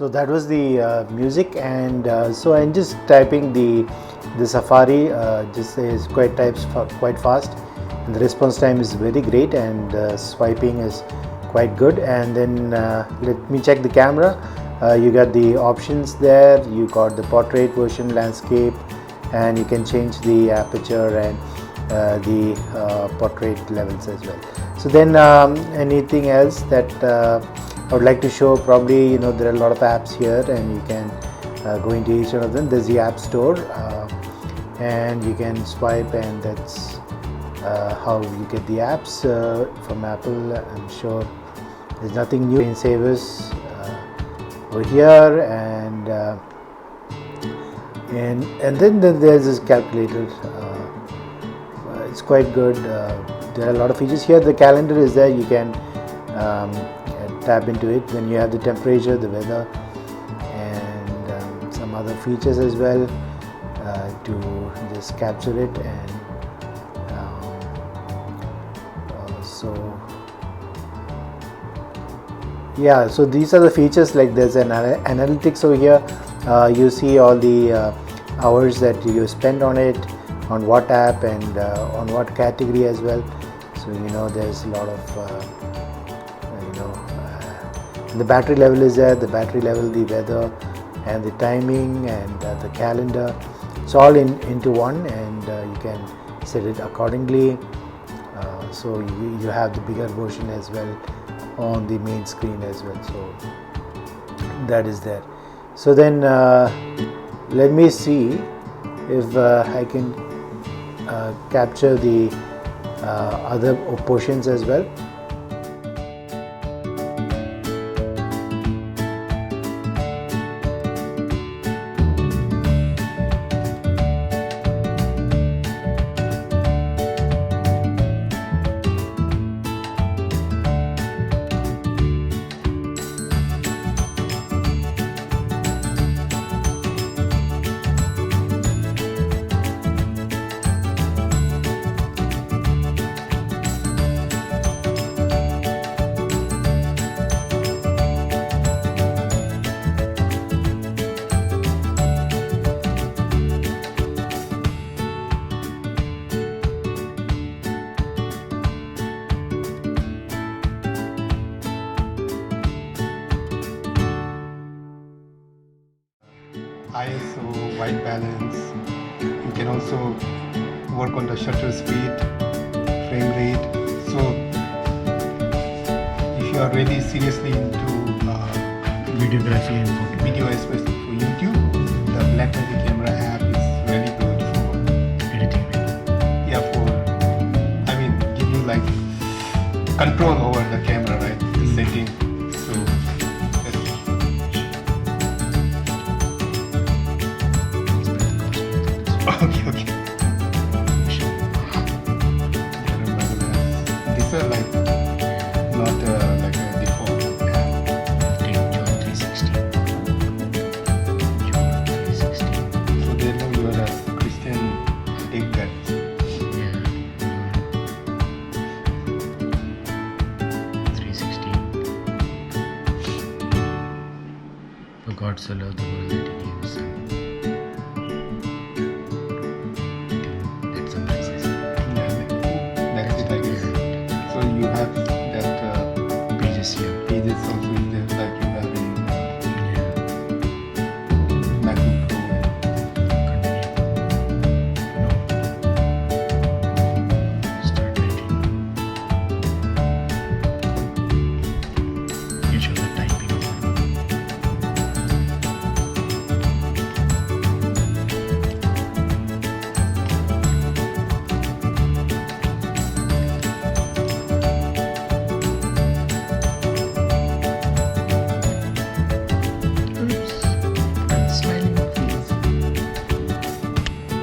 So that was the music, and so I'm just typing the Safari. Just is quite fast, and the response time is very great, and swiping is quite good. And then let me check the camera. You got the options there. You got the portrait version, landscape, and you can change the aperture and the portrait levels as well. So then anything else that I would like to show, probably there are a lot of apps here, and you can go into each one of them. There's the App Store, and you can swipe, and that's how you get the apps from Apple. I'm sure there's nothing new. Screensavers over here, and then there's this calculator. It's quite good. There are a lot of features here. The calendar is there. You can tap into it when you have the temperature, the weather, and some other features as well to just capture it. And so yeah, so these are the features. Like there's an analytics over here. You see all the hours that you spend on it, on what app, and on what category as well. So there's a lot of the battery level is there. The battery level, the weather, and the timing, and the calendar. It's all into one, and you can set it accordingly. So you have the bigger version as well on the main screen as well. So that is there. So then let me see if I can capture the other portions as well. ISO, white balance. You can also work on the shutter speed, frame rate. So if you are really seriously into Videography and photo. video, especially for YouTube, the Blackmagic camera app is really good for Editing. yeah, give you like control over the camera, right? The setting. So okay. These are like not like a default app. John 360. So they know you are a Christian take that. Yeah. 360. For God so loved the world that he gave his son. That summarizes. That's it, I guess. So you have that Pages here. pages also is there, like you have in MacBook Pro. Start writing. You show the typing. Oops. I'm smiling face.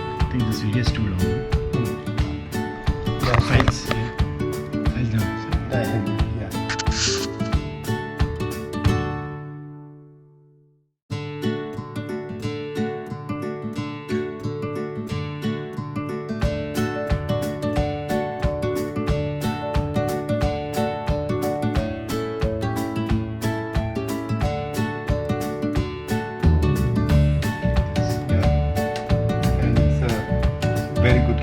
I think this video is too long. Yeah, Files. Files down. yeah. very good